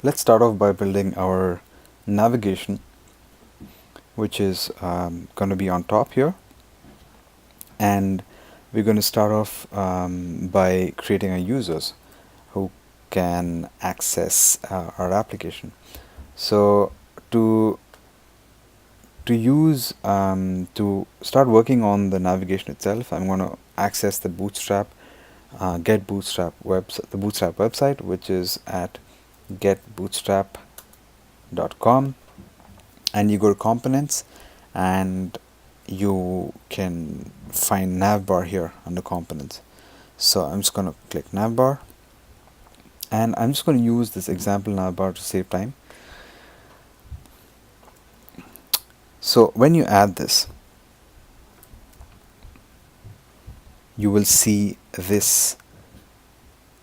let's start off by building our navigation, which is going to be on top here. And we're going to start off by creating our users who can access our application. So to to start working on the navigation itself, I'm going to access the Bootstrap get Bootstrap the Bootstrap website, which is at getbootstrap.com, and you go to components, and you can find navbar here under components. So I'm just going to click navbar, and I'm just going to use this example navbar to save time. So when you add this, you will see this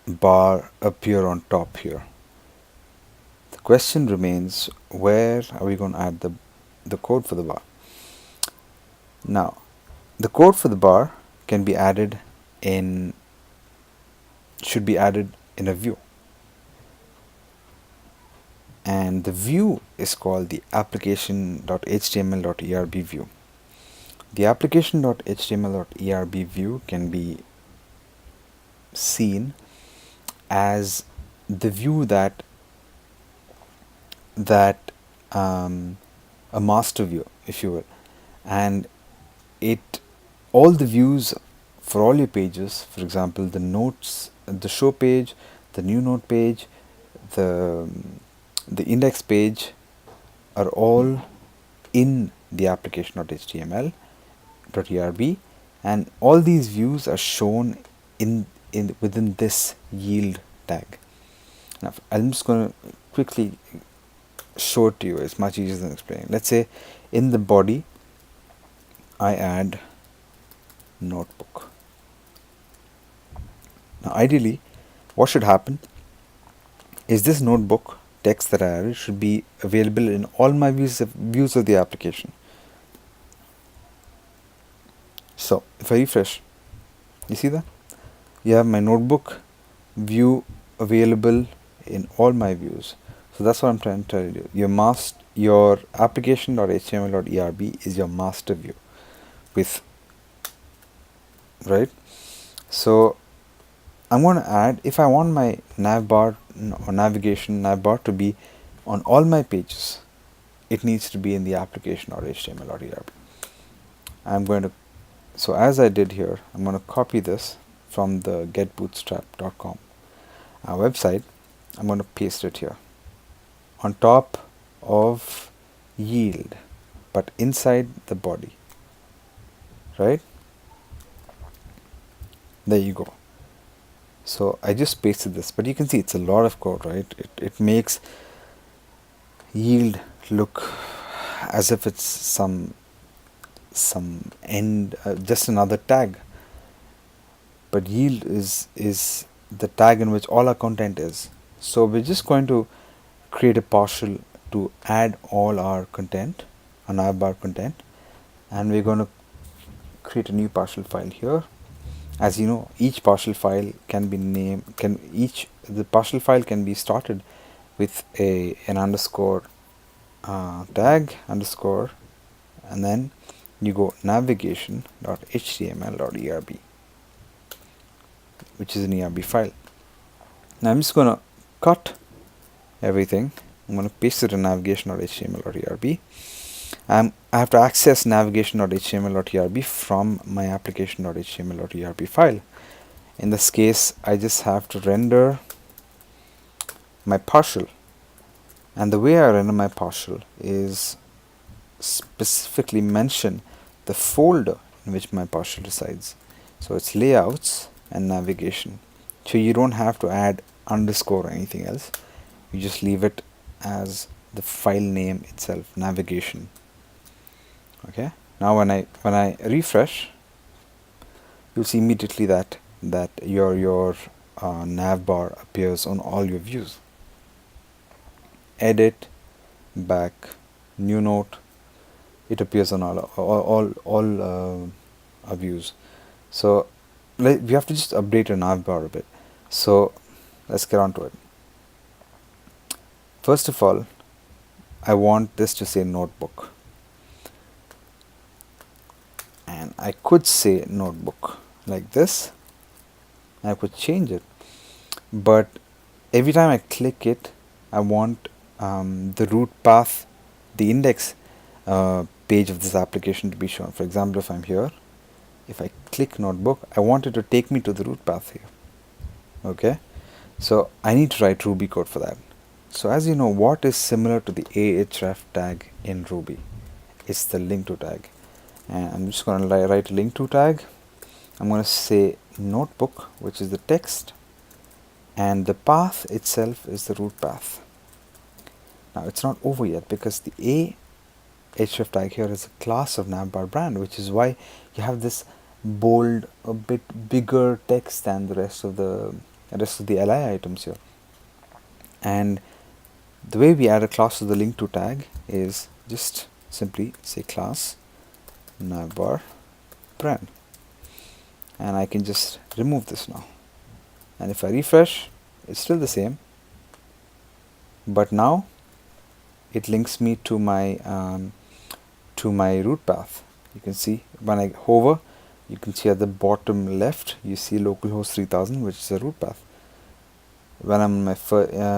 bar appear on top here. The question remains, where are we going to add the code for the bar? Now, the code for the bar can be added in should be added in a view, and the view is called the application.html.erb view. The application.html.erb view can be seen as the view that a master view, if you will, and it all the views for all your pages, for example, the notes, the show page, the new note page, the index page, are all in the application.html.erb, and all these views are shown in within this yield tag. Now I'm just going to quickly show it to you. It's much easier than explaining. Let's say in the body I add notebook. Now ideally what should happen is this notebook text that I added should be available in all my views of the application. So if I refresh, you see that you have my notebook view available in all my views. So that's what I'm trying to tell you. Your application.html.erb is your master view with, right? So I'm going to add, if I want my navbar or navbar to be on all my pages, it needs to be in the application.html.erb. I'm going to, so as I did here, I'm going to copy this from the getbootstrap.com website. I'm going to paste it here on top of yield, but inside the body, right? There you go. So I just pasted this, but you can see it's a lot of code, right? It makes yield look as if it's some end, just another tag, but yield is the tag in which all our content is. So we're just going to create a partial to add all our content, our navbar content, and we're going to create a new partial file here. As you know, each partial file can be the partial file can be started with an underscore tag underscore, and then you go navigation.html.erb, which is an ERB file. Now I'm just going to cut everything. I'm going to paste it in navigation.html.erb. I have to access navigation.html.erb from my application.html.erb file. In this case, I just have to render my partial, and the way I render my partial is specifically mention the folder in which my partial resides. So it's layouts and navigation. So you don't have to add underscore or anything else. You just leave it as the file name itself, navigation. Okay. Now when I refresh, you'll see immediately that your navbar appears on all your views. Edit, back, new note, it appears on all our views. So we have to just update our navbar a bit. So let's get on to it. First of all, I want this to say notebook, and I could say notebook like this. I could change it, but every time I click it, I want the root path, the index page of this application to be shown. For example, if I'm here, if I click notebook, I want it to take me to the root path here. Okay, so I need to write Ruby code for that. So as you know, what is similar to the ahref tag in Ruby? It's the link to tag, and I'm just going to write a link to tag. I'm going to say notebook, which is the text, and the path itself is the root path. Now it's not over yet because the ahref tag here is a class of navbar brand, which is why you have this bold, a bit bigger text than the rest of the li items here. And the way we add a class to the link to tag is just simply say class navbar brand, and I can just remove this now. And if I refresh, it's still the same, but now it links me to my root path. You can see when I hover, you can see at the bottom left, you see localhost 3000, which is the root path. When I'm on my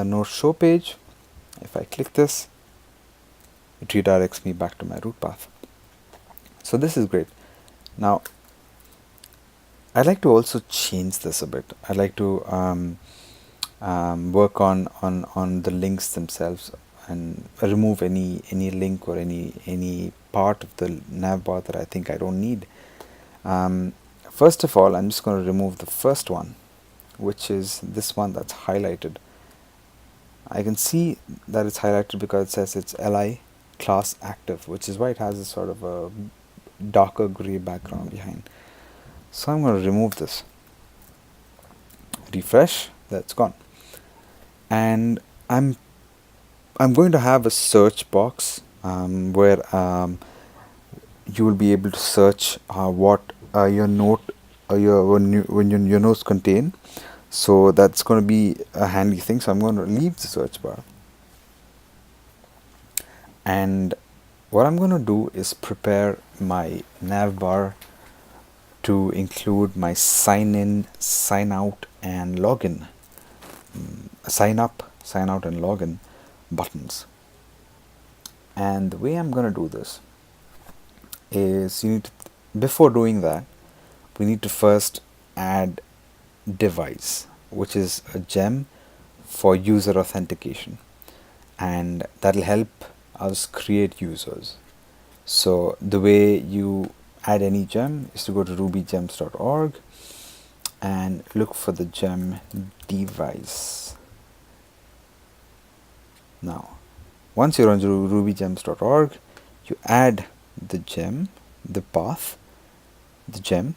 node show page, if I click this, it redirects me back to my root path. So this is great. Now I'd like to also change this a bit. I'd like to work on the links themselves and remove any link or any part of the navbar that I think I don't need. First of all, I'm just going to remove the first one, which is this one that's highlighted. I can see that it's highlighted because it says it's li class active, which is why it has a sort of a darker gray background behind. So I'm going to remove this. Refresh, that's gone. And I'm going to have a search box where you will be able to search what your note your notes contain. So that's going to be a handy thing. So I'm going to leave the search bar, and what I'm going to do is prepare my navbar to include my sign in, sign out, and login, sign up, sign out, and login buttons. And the way I'm going to do this is before doing that, we need to first add device, which is a gem for user authentication, and that'll help us create users. So the way you add any gem is to go to rubygems.org and look for the gem device. Now once you're on rubygems.org, you add the gem, the path, the gem,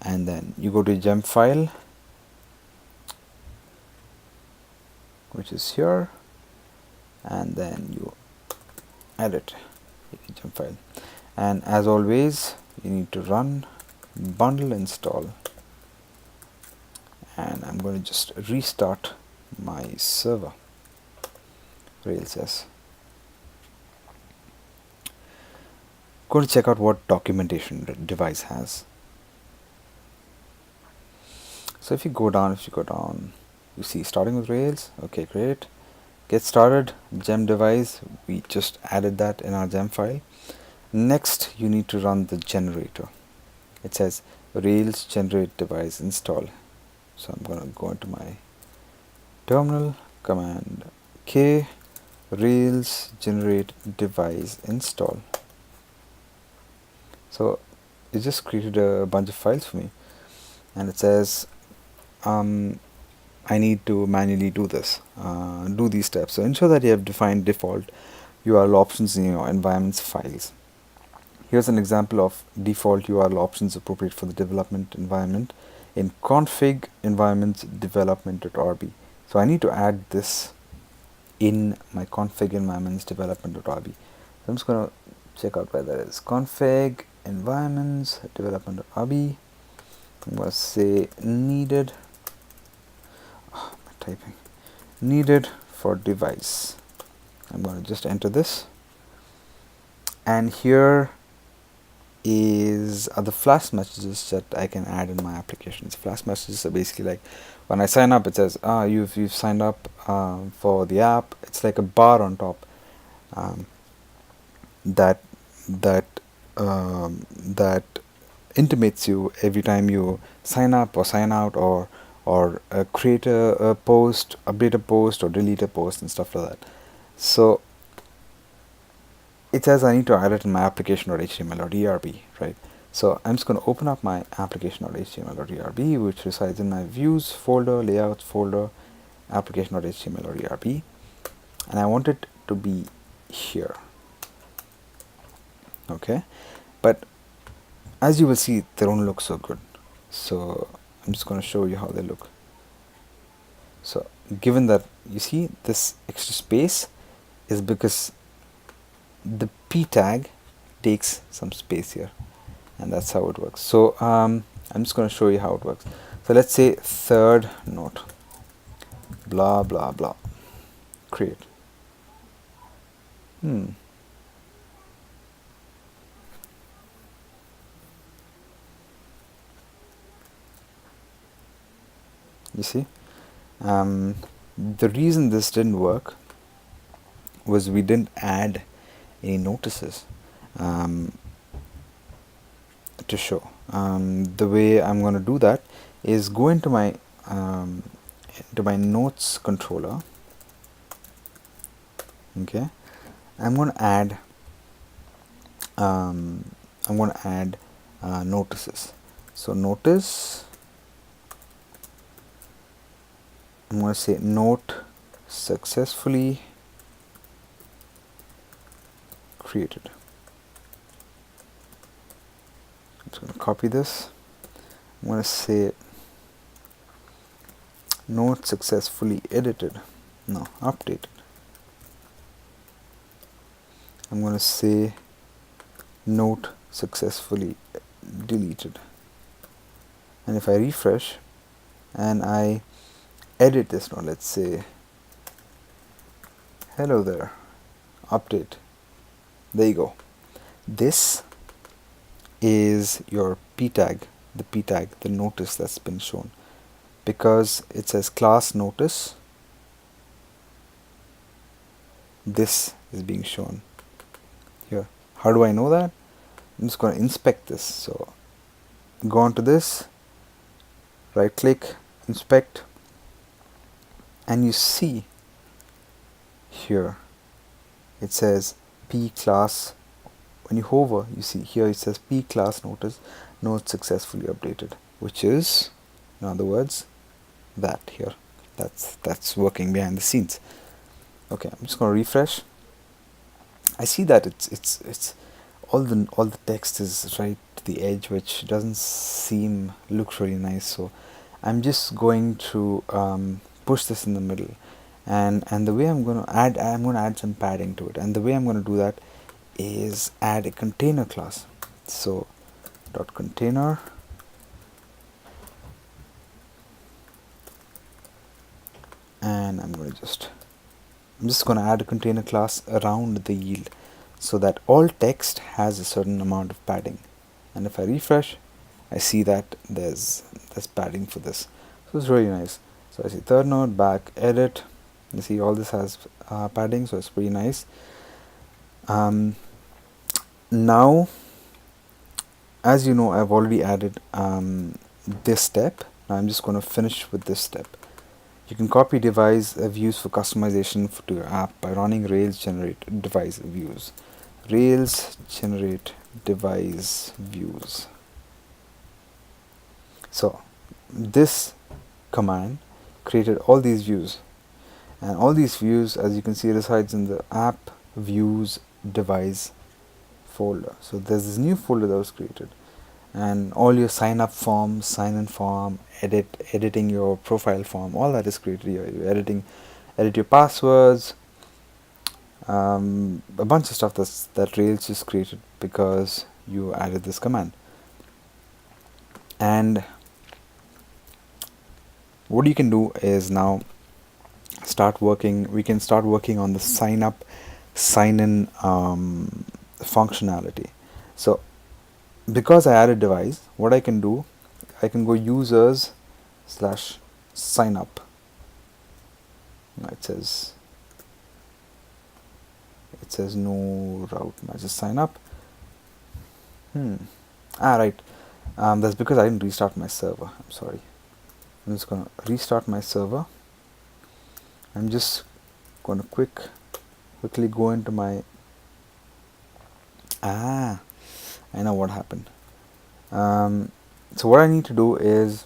and then you go to gem file, which is here, and then you edit the gem file. And as always, you need to run bundle install, and I'm going to just restart my server, Rails. Go to check out what documentation the device has. So if you go down, you see starting with Rails. Okay, great. Get started, gem device, we just added that in our gem file. Next, you need to run the generator. It says Rails generate device install. So I'm going to go into my terminal, command K, Rails generate device install. So it just created a bunch of files for me, and it says I need to manually do this, do these steps. So ensure that you have defined default URL options in your environment's files. Here's an example of default URL options appropriate for the development environment in config environments development.rb. So I need to add this in my config environments development.rb. So I'm just going to check out where that is. Config environments development.rb. I'm going to say needed. Typing needed for device. I'm going to just enter this, and here are the flash messages that I can add in my applications. Flash messages are basically like when I sign up, it says, you've signed up for the app. It's like a bar on top, um, that that that intimates you every time you sign up or sign out, or create a post, update a post, or delete a post and stuff like that. So it says I need to add it in my application.html or ERB, right? So I'm just going to open up my application.html or ERB, which resides in my views folder, layouts folder, application.html or ERB, and I want it to be here. Okay, but as you will see, they don't look so good. So I'm just going to show you how they look. So given that you see this extra space is because the p tag takes some space here, and that's how it works. So I'm just going to show you how it works. So let's say third note, blah blah blah, create. You see, the reason this didn't work was we didn't add any notices to show. The way I'm going to do that is go into my notes controller. Okay, I'm going to add notices. So notice, I'm going to say note successfully created. I'm just going to copy this. I'm going to say note successfully edited, no, updated. I'm going to say note successfully deleted. And if I refresh and I edit this note, let's say hello there, update. There you go. This is your p tag, the notice that's been shown, because it says class notice. This is being shown here. How do I know that? I'm just going to inspect this. So go on to this, right click, inspect, and you see here it says p class. When you hover, you see here it says p class notice, note successfully updated, which is, in other words, that here. That's working behind the scenes. Okay, I'm just going to refresh. I see that it's all the text is right to the edge, which doesn't look really nice. So I'm just going to push this in the middle, and the way I'm going to add some padding to it, and the way I'm going to do that is add a container class. So dot container, and I'm just going to add a container class around the yield, so that all text has a certain amount of padding. And if I refresh, I see that there's padding for this. So it's really nice. So I see third node, back, edit. You see all this has padding, so it's pretty nice. Now, as you know, I've already added this step. Now I'm just going to finish with this step. You can copy device views for customization to your app by running Rails generate device views. Rails generate device views. So this command created all these views, and all these views, as you can see, resides in the app views device folder. So there's this new folder that was created, and all your sign up form, sign in form, editing your profile form, all that is created here. You edit your passwords, a bunch of stuff that Rails just created because you added this command. And what you can do is now we can start working on the sign up sign-in functionality. So because I added device, what I can do, I can go users slash sign up. It says no route matches sign up. Right. That's because I didn't restart my server. I'm sorry. I'm just gonna restart my server. I'm just gonna quickly go into my. I know what happened. So what I need to do is,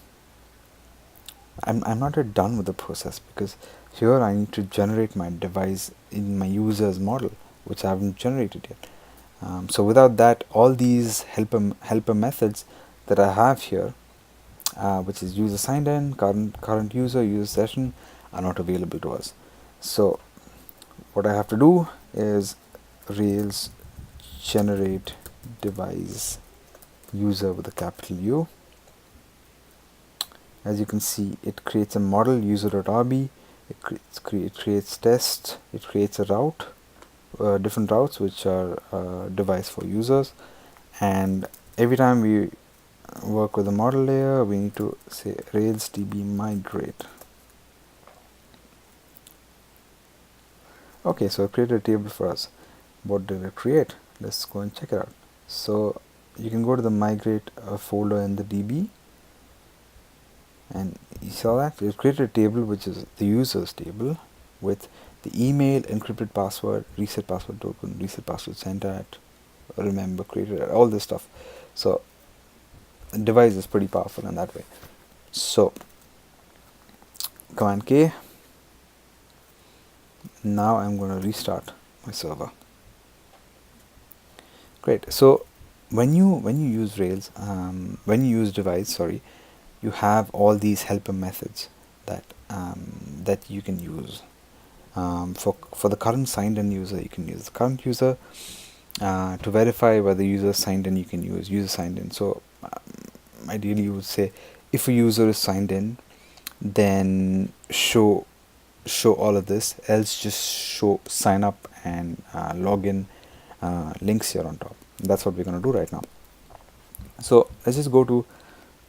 I'm not yet done with the process, because here I need to generate my device in my users model, which I haven't generated yet. So without that, all these helper methods that I have here, which is user signed in, current user session, are not available to us. So what I have to do is Rails generate device user with a capital U. As you can see, it creates a model user.rb. It creates test. It creates a route, different routes which are device for users, and every time we work with the model layer, we need to say Rails db migrate. Okay, so it created a table for us. What did it create? Let's go and check it out. So you can go to the migrate folder in the DB, and you saw that it created a table which is the users table with the email, encrypted password, reset password token, reset password sent at, remember, created at, all this stuff. So the device is pretty powerful in that way. So Command K. Now I'm going to restart my server. Great. So when you use Rails, when you use device, you have all these helper methods that that you can use. For the current signed in user, you can use the current user. To verify whether user signed in, you can use user signed in. So ideally you would say, if a user is signed in, then show all of this, else just show sign up and login links here on top. That's what we're going to do right now. So let's just go to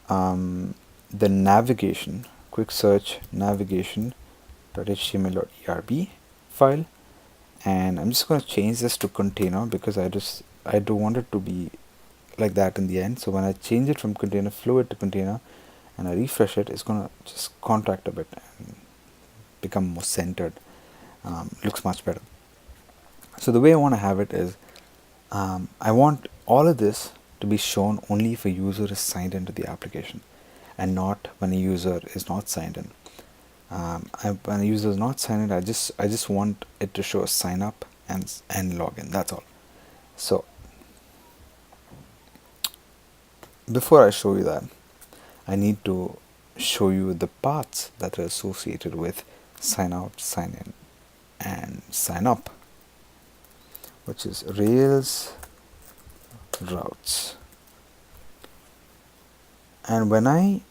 the navigation, quick search navigation.html.erb file, and I'm just going to change this to container, because I don't want it to be like that in the end. So when I change it from container fluid to container and I refresh it, it's going to just contract a bit and become more centered. Looks much better. So the way I want to have it is, I want all of this to be shown only if a user is signed into the application, and not when a user is not signed in. When a user is not signed in, I just want it to show sign up and login. That's all. So before I show you that, I need to show you the paths that are associated with sign out, sign in, and sign up, which is Rails routes. And when I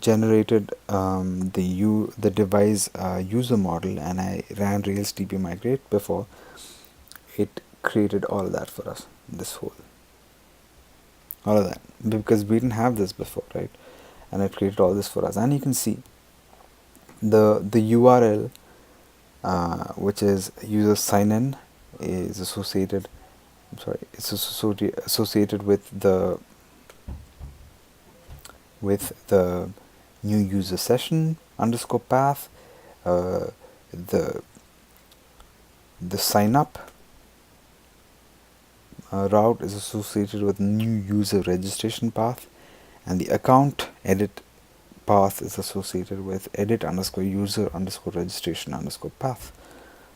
generated the device user model, and I ran Rails db migrate before, it created all of that for us. All of that, because we didn't have this before, right? And it created all this for us. And you can see the URL, which is user sign in, is associated. It's associated with the new user session underscore path. The sign up route is associated with new user registration path, and the account edit path is associated with edit underscore user underscore registration underscore path.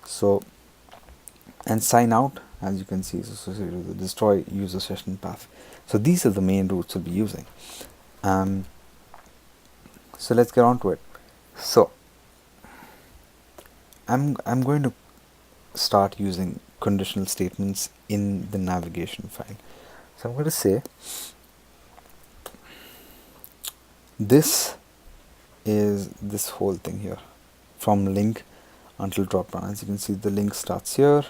So, and sign out, as you can see, is associated with the destroy user session path. So these are the main routes we'll be using. So let's get on to it. So I'm going to start using conditional statements in the navigation file. So I'm going to say this is this whole thing here, from link until drop down. As you can see, the link starts here,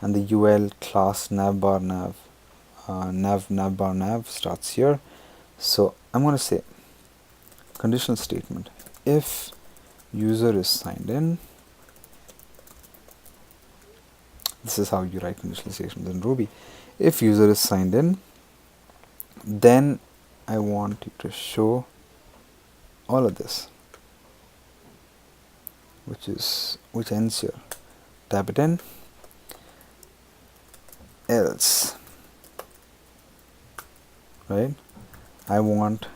and the UL class navbar nav starts here. So I'm going to say conditional statement: if user is signed in. This is how you write conditional statements in Ruby. If user is signed in, then I want you to show all of this, which ends here. Type it in, else, right? I want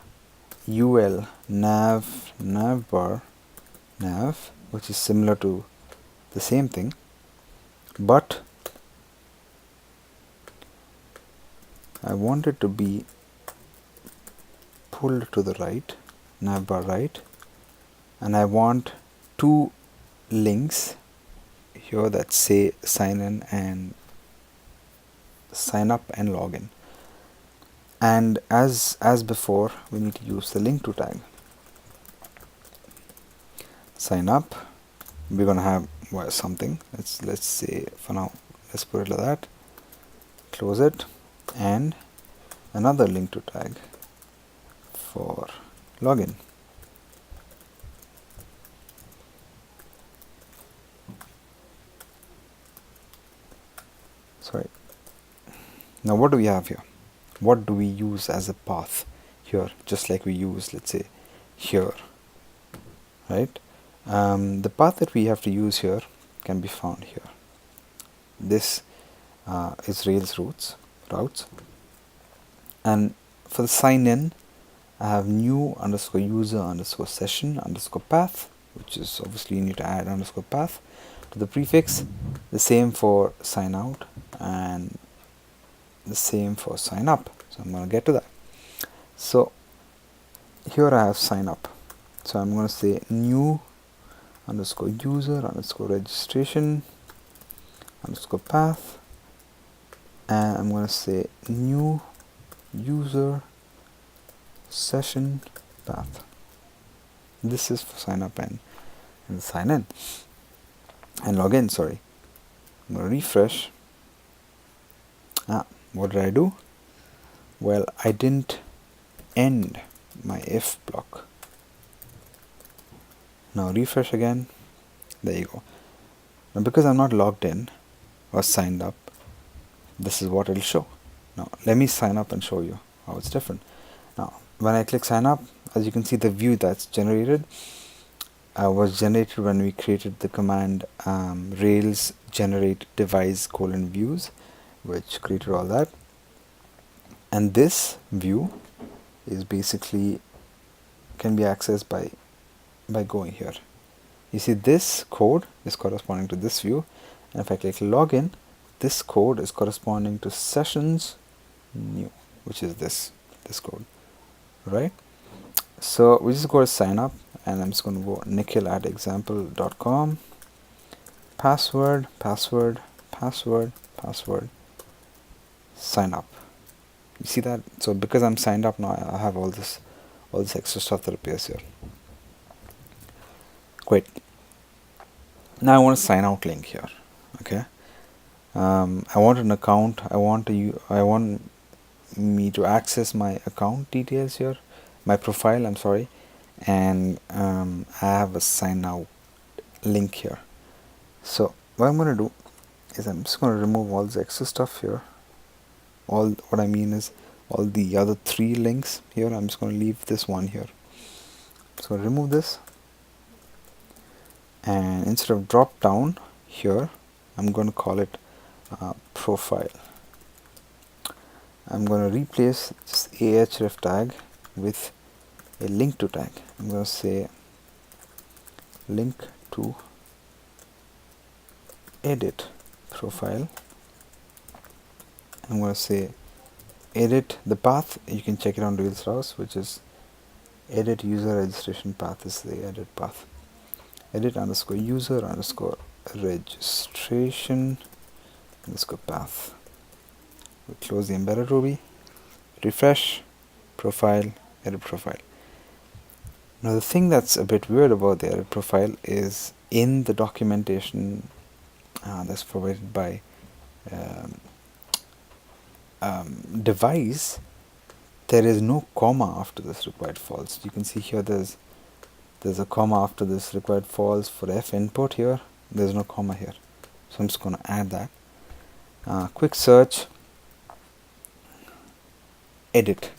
ul navbar nav, which is similar to the same thing, but I want it to be pulled to the right, navbar right, and I want two links here that say sign in and sign up and login. And as before, we need to use the link to tag. Sign up, we're gonna have something. Let's say for now, let's put it like that. Close it, and another link to tag for login. Sorry. Now what do we have here? What do we use as a path here? Just like we use, let's say, here, right? The path that we have to use here can be found here. This is Rails routes, and for the sign in, I have new underscore user underscore session underscore path, which is obviously you need to add underscore path to the prefix. The same for sign out and the same for sign up. So I'm going to get to that. So here I have sign up. So I'm going to say new underscore user underscore registration underscore path, and I'm going to say new user session path. This is for sign up and sign in and log in. Sorry, I'm going to refresh. What did I do? Well, I didn't end my if block. Now refresh again. There you go. Now because I'm not logged in or signed up, this is what it'll show. Now let me sign up and show you how it's different. Now when I click sign up, as you can see, the view that's generated was generated when we created the command rails generate device views, which created all that. And this view is basically can be accessed by going here. You see, this code is corresponding to this view, and if I click login, this code is corresponding to sessions new, which is this code, right? So we just go to sign up, and I'm just going to go nikhil@example.com, password, sign up. You see that? So because I'm signed up now, I have all this extra stuff that appears here. Great. Now I want a sign out link here. Okay. I want an account. I want me to access my account details here, my profile. I'm sorry, and I have a sign out link here. So what I'm going to do is I'm just going to remove all the extra stuff here. What I mean is all the other three links here. I'm just going to leave this one here. So remove this, and instead of drop down here, I'm going to call it profile. I'm going to replace this ahref tag with a link to tag. I'm going to say link to edit profile. I'm going to say edit the path. You can check it on Rails Routes, which is edit user registration path is the edit path. Edit underscore user underscore registration underscore path. We close the embedded Ruby, refresh, profile, edit profile. Now the thing that's a bit weird about the edit profile is in the documentation that's provided by um, device, there is no comma after this required false. You can see here there's a comma after this required false for f input here. There's no comma here, so I'm just going to add that. Quick search, edit.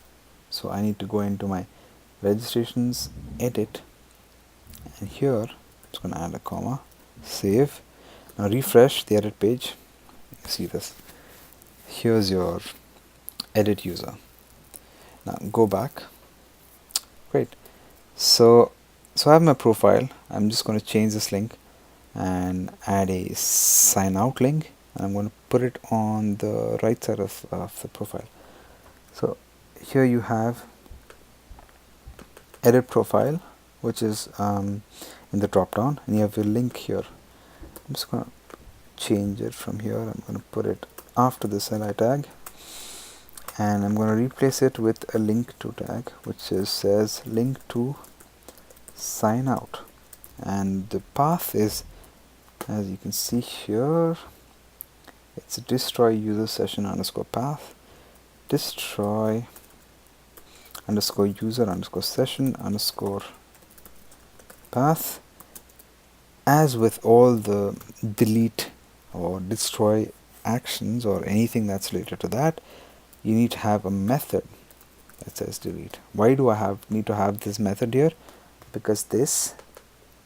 So I need to go into my registrations, edit, and here I'm just going to add a comma, save. Now refresh the edit page. See this. Here's your edit user. Now go back. Great. So I have my profile. I'm just going to change this link and add a sign out link. I'm going to put it on the right side of the profile. So here you have edit profile, which is in the drop down, and you have your link here. I'm just going to change it from here. I'm going to put it after this li tag, and I'm going to replace it with a link to tag, which says link to sign out, and the path is, as you can see here, it's destroy user session underscore path, destroy underscore user underscore session underscore path. As with all the delete or destroy actions or anything that's related to that, you need to have a method that says delete. Why do I need to have this method here? Because this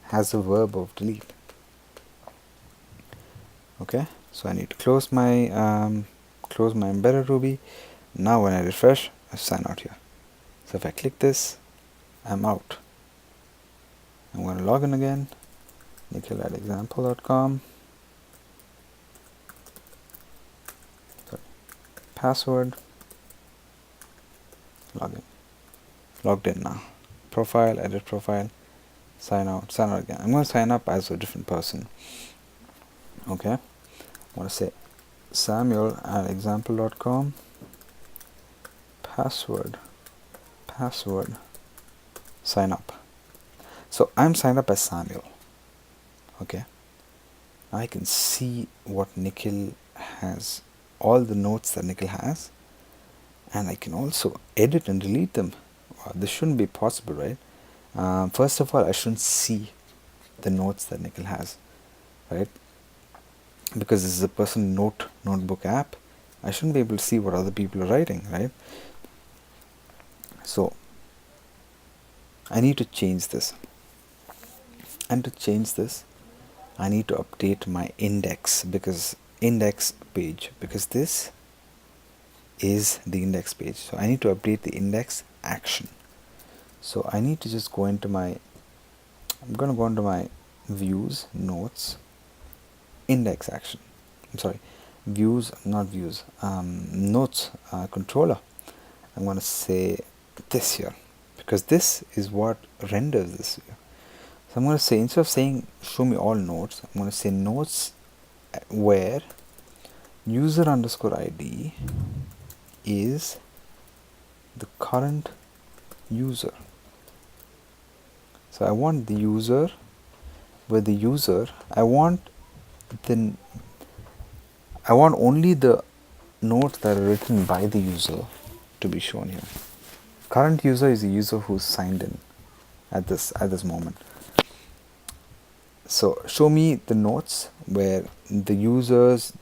has a verb of delete. Okay, so I need to close my embedded Ruby. Now when I refresh, I sign out here. So if I click this, I'm out. I'm going to log in again. Nikhil@example.com. Password. Login. Logged in now. Profile, edit profile, sign out again. I'm going to sign up as a different person. Okay. I'm going to say Samuel@example.com. Password, sign up. So I'm signed up as Samuel. Okay. I can see what Nikhil has, all the notes that Nikhil has, and I can also edit and delete them. This shouldn't be possible, right? First of all, I shouldn't see the notes that Nikhil has, right? Because this is a personal notebook app. I shouldn't be able to see what other people are writing, right? So I need to change this. And to change this, I need to update my index page, because this is the index page. So I need to update the index action. So I need to just go into my, I'm going to go into my views, notes, index action. I'm sorry, views, not views, notes controller. I'm going to say this here, because this is what renders this here. So I'm going to say, instead of saying show me all notes, I'm going to say notes where user underscore ID is the current user. So I want the user with the user. I want only the notes that are written by the user to be shown here. Current user is the user who's signed in at this moment. So show me the notes where the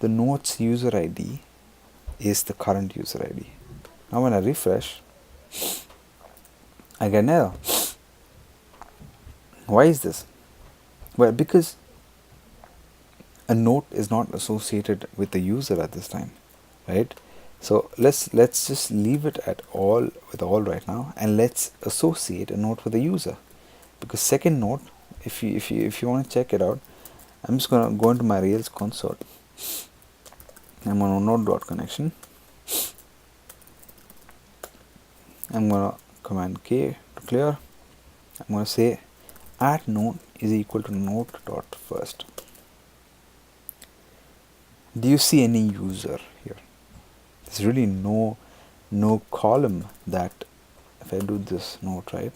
notes user ID is the current user ID. Now when I refresh, I get an error. Why is this? Well, because a note is not associated with the user at this time, right? So let's just leave it at all right now, and let's associate a note with the user. Because second note, if you want to check it out, I'm just going to go into my Rails console. I'm going to node.connection. I'm going to command K to clear. I'm going to say at node is equal to node.first. Do you see any user here? There's really no column that, if I do this note, right,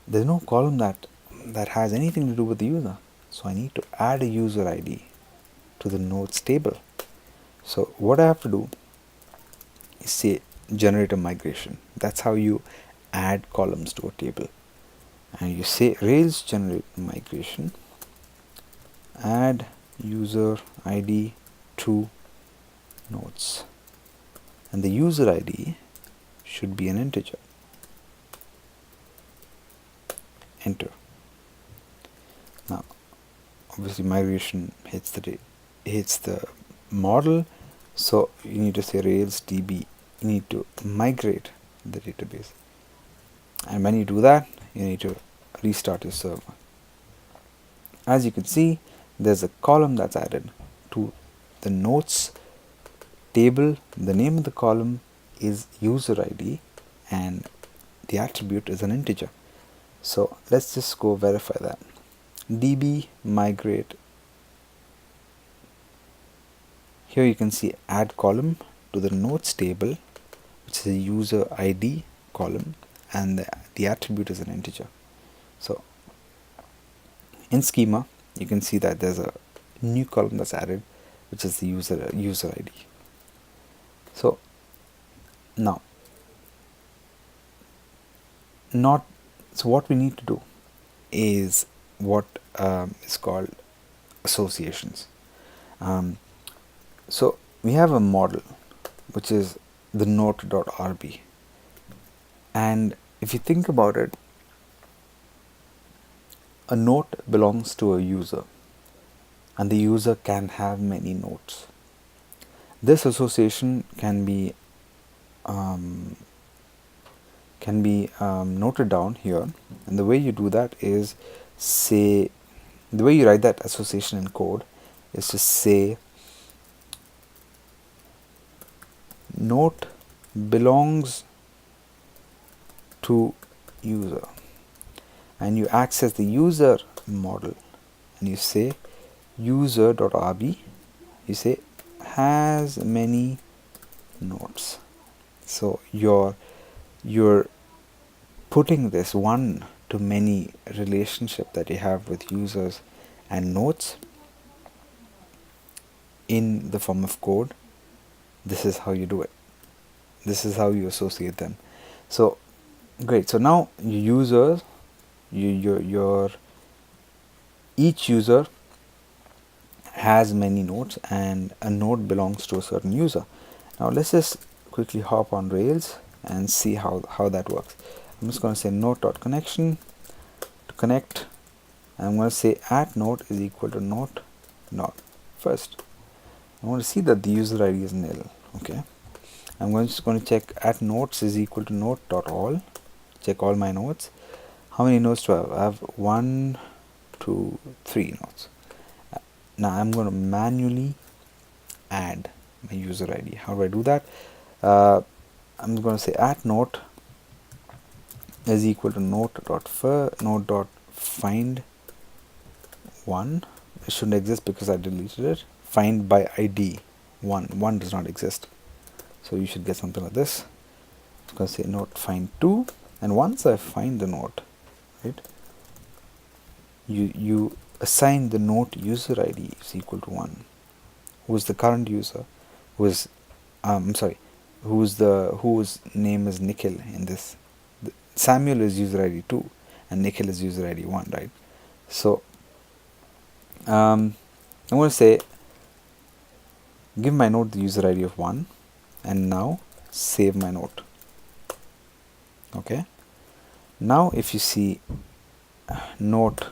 there's no column that has anything to do with the user. So I need to add a user ID to the notes table. So what I have to do is say generate a migration. That's how you add columns to a table. And you say Rails generate migration, add user ID to notes, and the user ID should be an integer. Enter. Now obviously migration hits the model, so you need to say Rails DB. You need to migrate the database, and when you do that, you need to restart your server. As you can see, there's a column that's added to the notes table. The name of the column is user ID and the attribute is an integer. So let's just go verify that. DB migrate. Here you can see add column to the notes table, which is a user ID column, and the attribute is an integer. So in schema, you can see that there's a new column that's added, which is the user ID. So now, so what we need to do is what is called associations. So we have a model which is the note.rb, and if you think about it, a note belongs to a user and the user can have many notes. This association can be noted down here, and the way you do that is the way you write that association in code is to say note belongs to user, and you access the user model and you say user.rb, you say has many notes. So you're putting this one to many relationship that you have with users and notes in the form of code. This is how you do it. This is how you associate them. So great. So now users, each user has many nodes, and a node belongs to a certain user. Now let's just quickly hop on Rails and see how that works. I'm just going to say node.connection to connect. I'm going to say at node is equal to node not. First, I want to see that the user ID is nil. Okay, I'm just going to check at nodes is equal to node.all. Check all my nodes. How many nodes do I have? I have 1, 2, 3 nodes. Now I'm going to manually add my user ID. How do I do that? I'm going to say at node is equal to node.find 1. It shouldn't exist because I deleted it. Find by ID 1 does not exist, so you should get something like this. I'm going to say node find 2, and once I find the node, right, you assign the node user ID is equal to 1, who is the current user, whose name is Nikhil in this. Samuel is user ID 2 and Nikhil is user ID 1, right? So I'm going to say give my node the user ID of 1, and now save my node. Okay, now if you see node,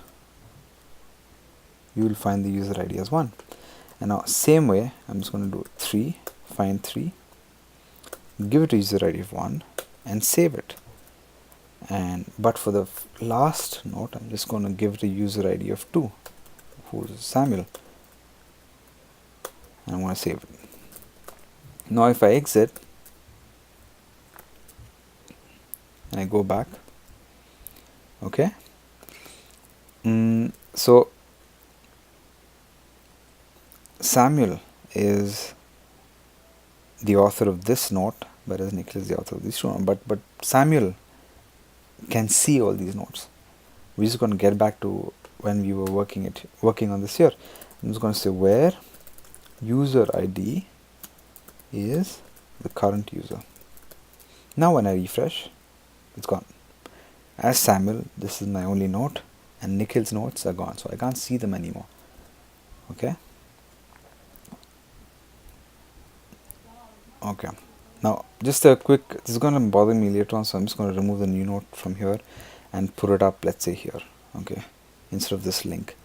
you will find the user ID as 1. And now same way, I'm just going to do 3, find 3, give it a user ID of 1 and save it. But for the last node, I'm just going to give it a user ID of 2, who is Samuel, and I'm going to save it. Now if I exit and I go back, okay, so Samuel is the author of this note, whereas Nikhil is the author of this one. But Samuel can see all these notes. We're just going to get back to when we were working on this here. I'm just going to say where user ID is the current user. Now when I refresh, it's gone. As Samuel, this is my only note, and Nikhil's notes are gone, so I can't see them anymore. Okay. Okay. Now just a quick, this is going to bother me later on, so I'm just going to remove the new note from here and put it up, let's say here. Okay, instead of this link,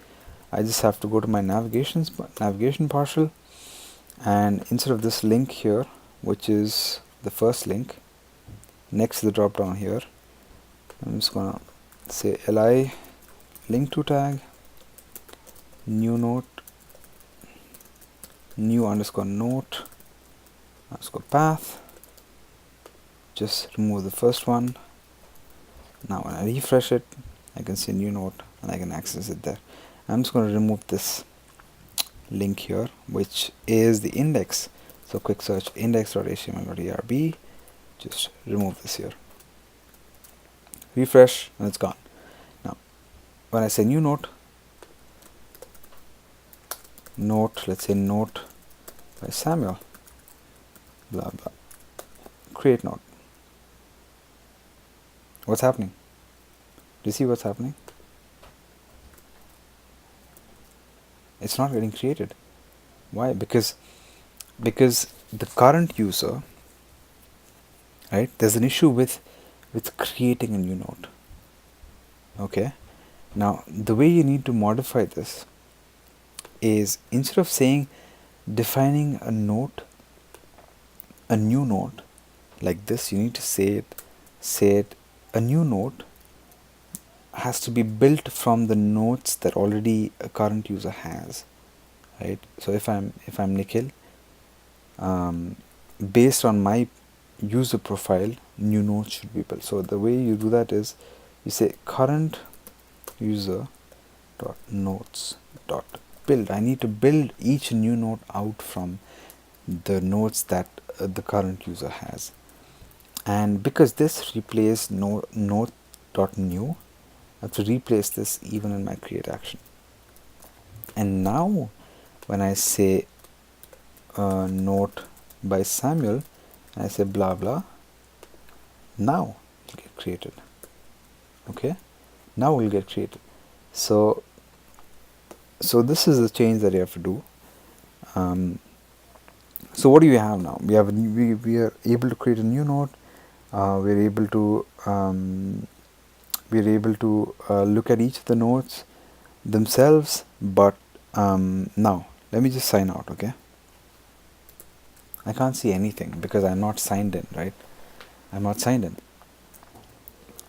I just have to go to my navigation partial, and instead of this link here, which is the first link next to the drop down here, I'm just gonna say li link to tag new note, new underscore note underscore path. Just remove the first one. Now when I refresh it, I can see a new note and I can access it there. I'm just going to remove this link here, which is the index. So quick search index.html.erb, just remove this here. Refresh and it's gone. Now when I say new note, let's say note by Samuel, blah blah, create note. What's happening? Do you see what's happening? It's not getting created. Why? Because the current user, right, there's an issue with creating a new note. Okay, now the way you need to modify this is, instead of saying defining a new note like this, you need to say it a new note has to be built from the notes that already a current user has, right? So if I'm Nikhil, based on my user profile, new notes should be built. So the way you do that is you say current user dot notes dot build. I need to build each new note out from the notes that the current user has. And because this replaces note dot new, I have to replace this even in my create action. And now when I say note by Samuel, and I say blah blah, now it'll get created. Okay, now we'll get created. So this is the change that you have to do. So what do you have now? We are able to create a new node. We're able to look at each of the nodes themselves. But now let me just sign out. Okay, I can't see anything because I'm not signed in, right? I'm not signed in,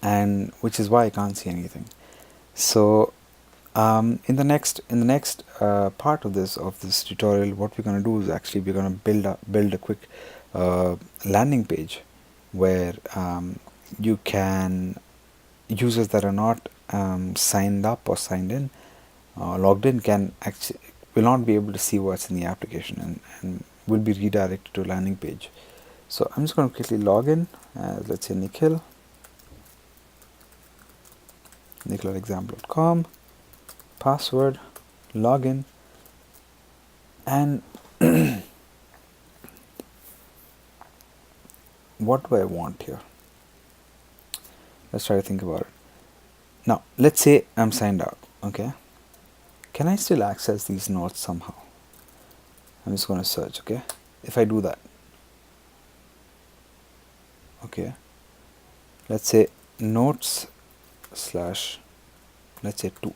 and which is why I can't see anything. So in the next part of this tutorial, what we're going to do is actually we're going to build a quick landing page where you can, users that are not signed up or signed in, logged in, will not be able to see what's in the application and will be redirected to a landing page. So I'm just going to quickly log in as, let's say, nikhil@example.com, password, login, and what do I want here? Let's try to think about it. Now let's say I'm signed out. Okay, can I still access these nodes somehow? I'm just going to search. Okay, if I do that, okay, let's say notes slash, let's say 2.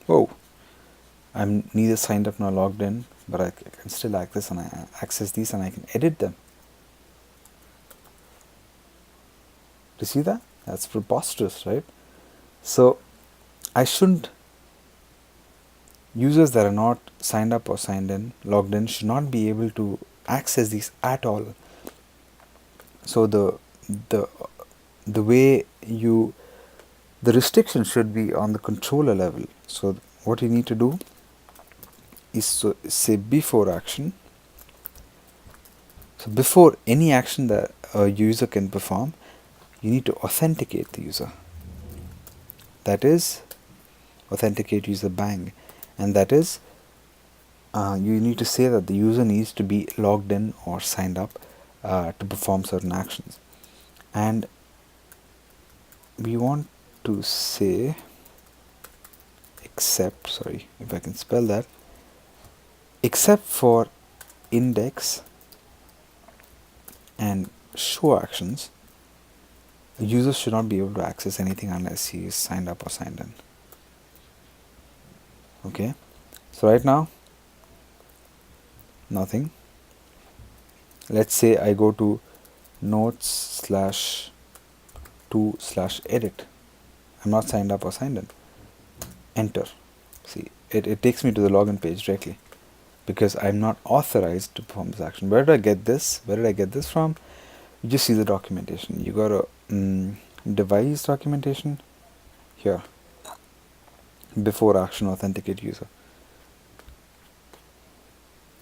Oh, I'm neither signed up nor logged in, but I can still access these and I can edit them. Do you see that? That's preposterous, right? So I shouldn't, users that are not signed up or signed in, logged in, should not be able to access these at all. So the way the restriction should be on the controller level. So what you need to do is to say before action. So before any action that a user can perform, you need to authenticate the user. That is, authenticate user bang, and that is you need to say that the user needs to be logged in or signed up to perform certain actions, and we want to say except, sorry if I can spell that, except for index and show actions, the user should not be able to access anything unless he is signed up or signed in. Okay, so right now nothing. Let's say I go to notes/to/edit. I'm not signed up or signed in. Enter. See, it takes me to the login page directly because I'm not authorized to perform this action. Where did I get this? Where did I get this from? You just see the documentation. You got a device documentation here. Before action, authenticate user.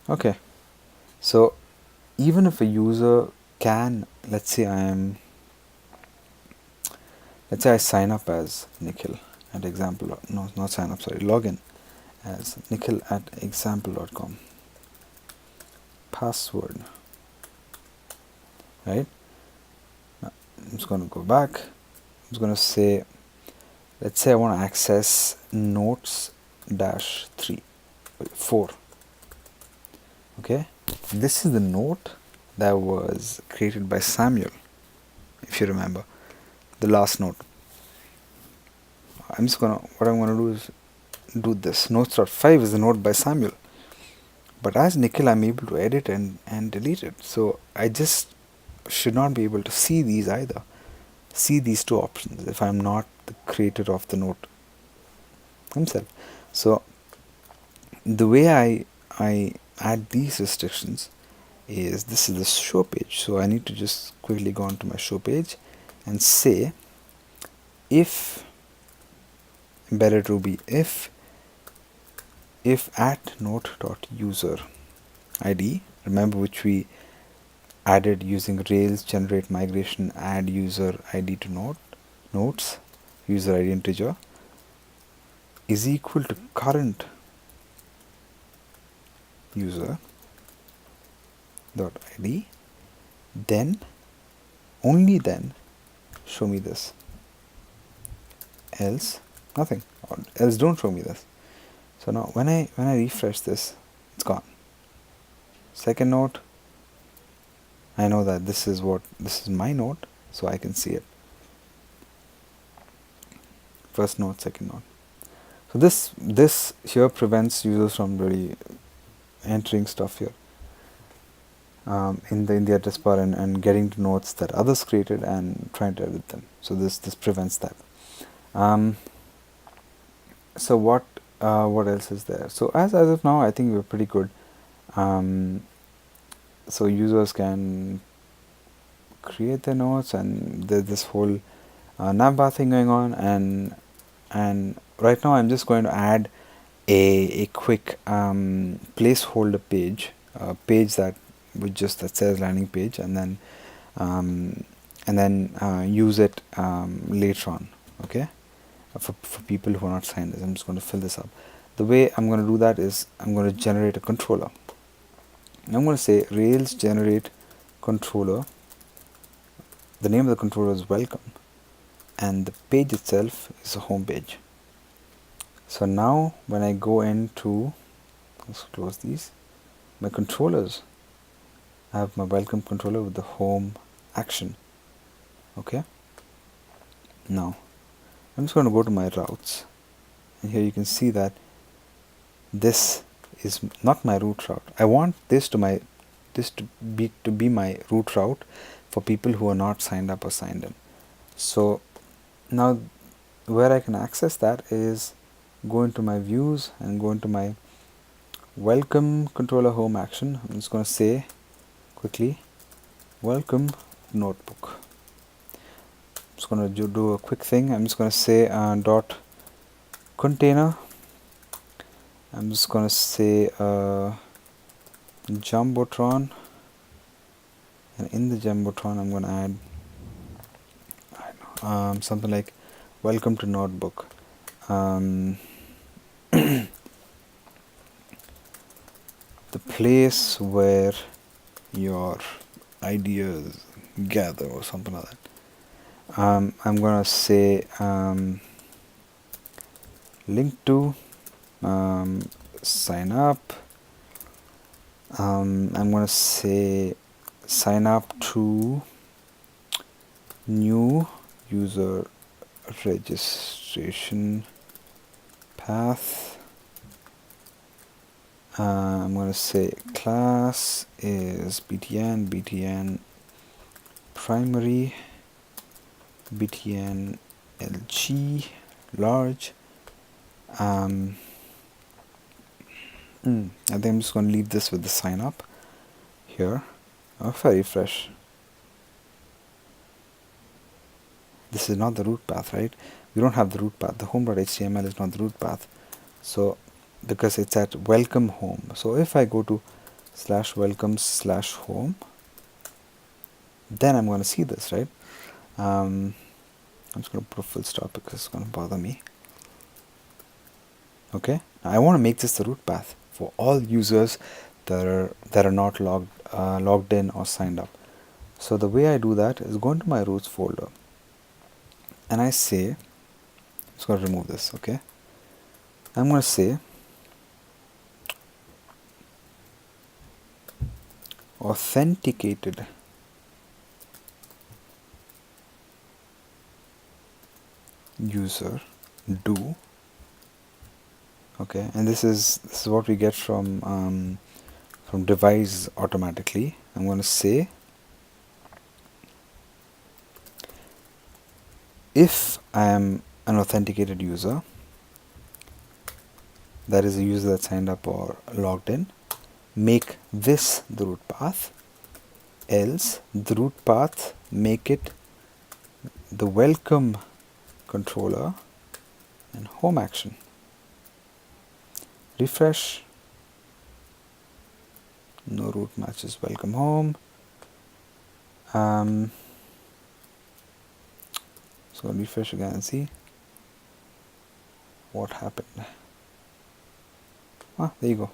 Okay, so even if a user can, let's say I sign up as Nikhil at example, no, not sign up, sorry, login as Nikhil at example.com. Password, right? Now, I'm just going to go back. I'm just going to say, let's say I want to access notes-4. Okay, this is the note that was created by Samuel, if you remember, the last note. What I'm gonna do is do this. Notes.5 is the note by Samuel, but as Nikhil I'm able to edit and delete it, so I just should not be able to see these either, see these two options if I'm not the creator of the note himself. So the way I add these restrictions is, this is the show page, so I need to just quickly go onto my show page and say if embedded Ruby if at note.user id, remember, which we added using Rails generate migration add user id to notes user id integer, is equal to current user dot id, then only then show me this, else nothing, or else don't show me this. So now when I refresh this, it's gone. Second note, I know that this is my note, so I can see it. First note, second note. So this here prevents users from really entering stuff here in the address bar and getting to notes that others created and trying to edit them. So this prevents that. So what else is there? So as of now, I think we're pretty good. So users can create their notes, and there's this whole navbar thing going on, and right now I'm just going to add a quick placeholder page, that says landing page, and then use it later on. Okay, for people who are not signed in. I'm just going to fill this up. The way I'm going to do that is I'm going to generate a controller. I'm going to say Rails generate controller. The name of the controller is welcome, and the page itself is a home page. So now when I go into, let's close these, my controllers, I have my welcome controller with the home action. Okay, now I'm just going to go to my routes, and here you can see that this is not my root route. I want this to be my root route for people who are not signed up or signed in. So now where I can access that is go into my views and go into my welcome controller home action. I'm just going to say quickly welcome notebook. I'm just going to do a quick thing. I'm just going to say dot container. I'm just going to say Jumbotron, and in the Jumbotron I'm going to add something like welcome to notebook. the place where your ideas gather or something like that. I'm gonna say link to sign up. I'm gonna say sign up to new user registration path. I'm gonna say class is btn primary, btn lg large. I think I'm just going to leave this with the sign up here. If I refresh, this is not the root path, right? We don't have the root path. The home.html is not the root path. So because it's at welcome home. So if I go to /welcome/home, then I'm going to see this, right? I'm just going to put a full stop because it's going to bother me. Okay, now I want to make this the root path for all users that are not logged in or signed up. So the way I do that is go into my roots folder and I say, it's going to remove this. Okay, I'm going to say authenticated user do. Okay, and this is what we get from device automatically. I'm going to say if I am an authenticated user, that is a user that signed up or logged in, make this the root path, else the root path make it the welcome controller and home action. Refresh, no root matches welcome home. So refresh again and see what happened. There you go.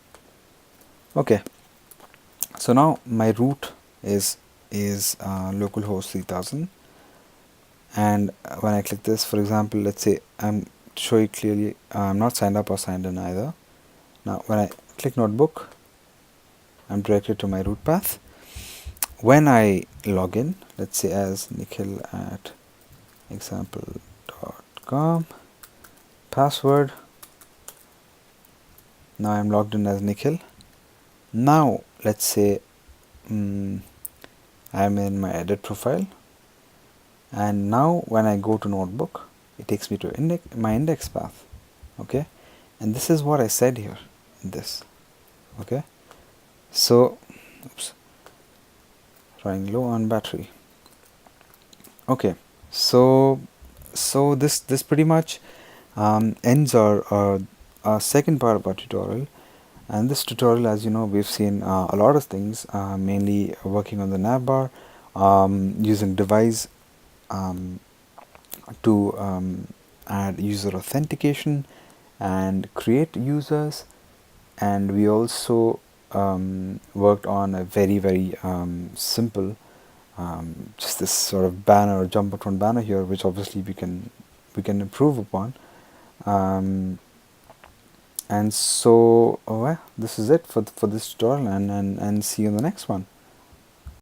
Okay, so now my root is localhost 3000, and when I click this, for example, let's say I'm show you clearly I'm not signed up or signed in either. Now when I click notebook, I'm directed to my root path. When I log in, let's say as Nikhil at example.com, password, now I'm logged in as Nikhil. Now let's say I'm in my edit profile, and now when I go to notebook, it takes me to my index path. Okay, and this is what I said here in this. Okay, so oops, running low on battery. Okay, so this pretty much ends our second part of our tutorial. And this tutorial, as you know, we've seen a lot of things, mainly working on the navbar, using device to add user authentication and create users, and we also worked on a very simple just this sort of banner or jump button banner here, which obviously we can improve upon. And so this is it for this tutorial, and see you in the next one.